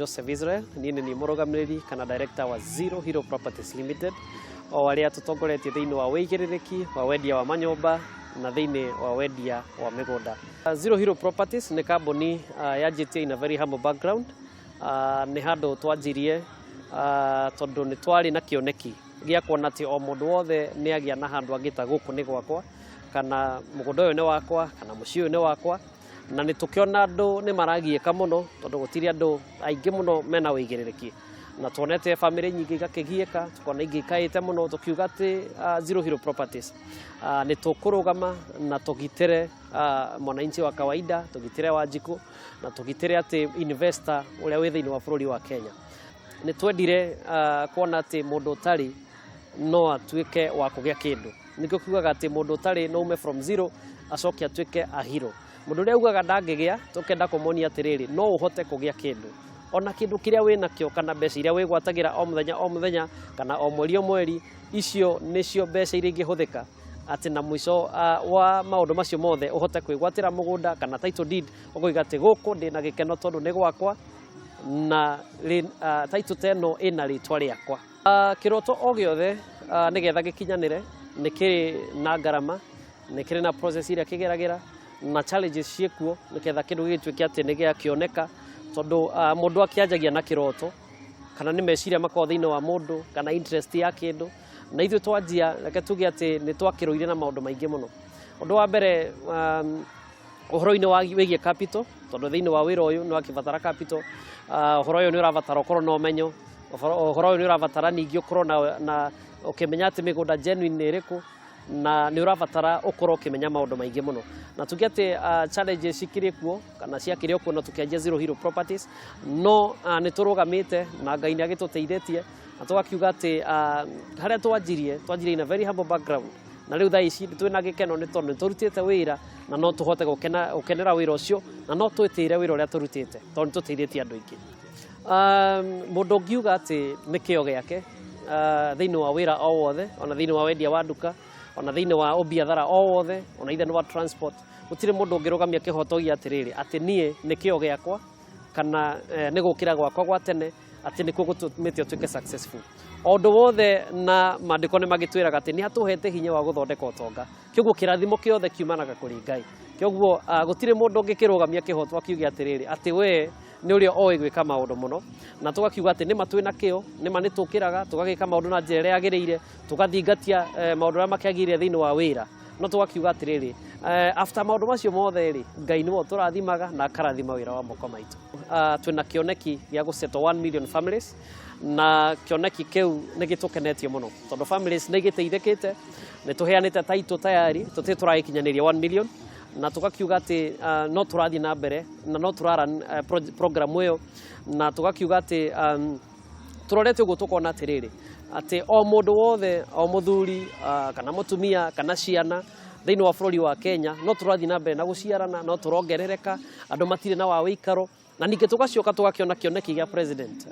Joseph Israel nini ni murugamĩrĩri kana director wa Zero Hero Properties Limited o arĩa tũtongoretie thĩinĩ wa wĩigĩrĩrĩki wa wendia wa manyũmba na thĩinĩ wa wendia wa mĩgũnda. Zero Hero Properties nĩ kambuni yanjĩtie in a very humble background. Nĩ handũ twanjirie tondũ nĩ twarĩ na kĩoneki gĩa kuona atĩ o mũndũ wothe nĩ agĩa na handũ angĩta gũkũ nĩ gwakwa, kana mũgũnda ũyũ nĩ wakwa, kana mũciĩ ũyũ nĩ wakwa, na nĩ tũkĩona andũ nĩ maragiĩka mũno tondũ gũtirĩ andũ aingĩ mũno mena wĩigĩrĩrĩki, na tuonete famĩlĩ nyingĩ igakĩgiĩka, tukona ingĩ ikaĩte mũno, tukiuga atĩ Zero Hero Properties nĩ tũkũrũgama na tũgitĩre mwananchi wa kawaida, tũgitĩre Wanjikũ na tũgitĩre atĩ investor ũrĩa wĩ thĩinĩ wa bũrũri wa Kenya. Nĩ twendire kuona atĩ mũndũ ũtarĩ no atuĩke wa kũgĩa kĩndũ. Nĩkĩo kiugaga atĩ mũndũ ũtarĩ no ume from zero acoke atuĩke a hero. Mũndũ ũrĩa ugaga ndangĩgĩa tũkenda kũmonia atĩrĩrĩ, no ũhote kũgĩa kĩndũ. Ona kĩndũ kĩrĩa wĩnakĩo kana mbeca iria wĩgwatagĩra o mũthenya kana o mweri icio nĩcio mbeca iria ingĩhũthĩka atĩ na mũico wa maũndũ macio mothe ũhote kwĩgwatĩra mũgũnda kana title deed, ũkoiga atĩ gũkũ ndĩ na gĩkeno tondũ nĩ gwakwa na title teno ĩna rĩtwa rĩakwa. Kĩroto o gĩothe nĩgetha gĩkinyanĩre nĩ kĩrĩ na ngarama, nĩ kĩrĩ na process iria kĩgeragĩra na challenges ciĩkuo nĩgetha kĩndũ gĩgĩtuĩke atĩ nĩ gĩakĩoneka, tondũ mũndũ akĩanjagia na kĩroto kana nĩ meciria makoragwo thĩinĩ wa mũndũ kana interest ya kĩndũ, na ithuĩ twanjia reke tuge atĩ nĩ twakĩrũire na maũndũ maingĩ mũno. Ũndũ wa mbere ũhoro-inĩ wĩgiĩ capital, tondũ thĩinĩ wa wĩra ũyũ nĩ wakĩbatara capital. Ũhoro ũyũ nĩ ũrabatara ũkorwo na ũmenyo, ũhoro ũyũ nĩ ũrabatara ningĩ ũkorwo na ũkĩmenya atĩ mĩgũnda genuine nĩ ĩrĩkũ, na nĩ ũrabatara ũkorwo ũkĩmenya maũndũ maingĩ mũno. Na tuge atĩ challenges cikĩrĩ kuo kana ciakĩrĩ kuo na tũkĩanjia Zero Hero Properties, no nĩ tũrũgamĩte na Ngai nĩ agĩtũteithĩtie na tũgakiuga atĩ harĩa twanjirie in a very humble background, na rĩu thaa ici twĩ na gĩkeno nĩ tondũ nĩ tũrutĩte wĩra na no tũhote gũkenera wĩra ũcio na no twĩtĩĩre wĩra ũrĩa tũrutĩte tondũ nĩ tũteithĩtie andũ aingĩ. Mũndũ ũngiuga atĩ nĩ kĩo gĩake thĩinĩ wa wĩra o wothe, ona thĩinĩ wa wendia wa nduka, ona thĩinĩ wa ũbiathara o wothe, ona ithe wa transport, gũtirĩ mũndũ ũngĩrũgamia kĩhoto gĩa atĩrĩrĩ atĩ niĩ nĩ kĩo gĩakwa kana nĩ gũkĩra gwakwa gwa tene atĩ nĩkuo gũtũmĩte ũtuĩke successful. O ũndũ wothe na maandĩko nĩ magĩtwĩraga atĩ nĩ atũhete hinya wa gũthondeka ũtonga, kĩoguo kĩrathimo kĩothe kiumanaga kũrĩ Ngai. Kĩoguo gũtirĩ mũndũ ũngĩkĩrũgamia kĩhoto akiuge atĩrĩrĩ atĩ we nĩ ũrĩa oĩ gwĩka maũndũ mũno, na tũgakiuga atĩ nĩma twĩ na kĩo, nĩma nĩ tũkĩraga tũgagĩka maũndũ na njĩra ĩrĩa yagĩrĩire, tũgathingatia maũndũ arĩa makĩagĩrĩire thĩinĩ wa wĩra, no tũgakiuga atĩrĩrĩ after maũndũ macio mothe rĩ, Ngai nĩwe tũrathimaga na akarathima wĩra wa moko maitũ. Twĩna kĩoneki gĩa gũsettle 1 million families, na kĩoneki kĩu nĩ gĩtũkenetie mũno tondũ families nĩ igĩteithĩkĩte, nĩ tũheanĩte title tayari, tũtirĩ tũragĩkinyanĩria 1 million, na tũgakiuga atĩ no tũrathiĩ na mbere na no tũrara program ĩyo, na tũgakiuga atĩ tũrorete ũguo tũkona atĩrĩrĩ atĩ o mũndũ wothe, o mũthuri kana mũtumia kana ciana thĩinĩ wa bũrũri wa Kenya no tũrathiĩ na mbere na gũciarana, no tũrongerereka, andũ matirĩ na wa wĩikaro, na ningĩ tũgacoka tũgakĩona kĩoneki gĩa president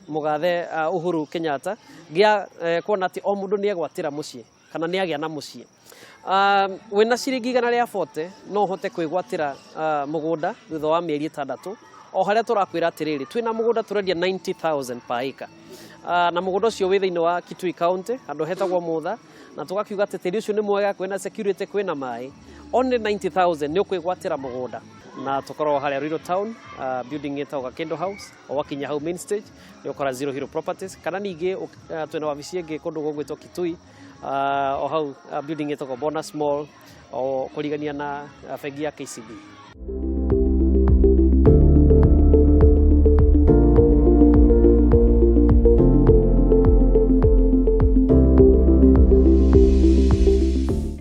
mũgathe Uhuru Kenyatta gĩa kuona atĩ o mũndũ nĩ egwatĩra mũciĩ kana nĩ agĩa na mũciĩ. Wĩna ciringi 140 no ũhote kwĩgwatĩra mũgũnda thutha wa mĩeri 6, o harĩa tũrakwĩra atĩrĩrĩ twĩna mũgũnda tũrendia 90,000 per acre, na mũgũnda ũcio wĩ thĩinĩ wa Kitui County handũ hetagwo Mutha, na tũgakiuga atĩ tĩri ũcio nĩ mwega, kwĩna security, kwĩna maĩ, only 90,000 nĩ ũkwĩgwatĩra mũgũnda. Na tũkorwo harĩa Ruiru Town, building ĩtagwo Kendo House, o wakinya hau main stage nĩ ũkora Zero Hero Properties, kana ningĩ twĩna wabici ĩngĩ kũndũ gũgwĩtwo Kitui, o hau building ĩtagwo Bonus Mall, o kũrigania na bengi ya KCB.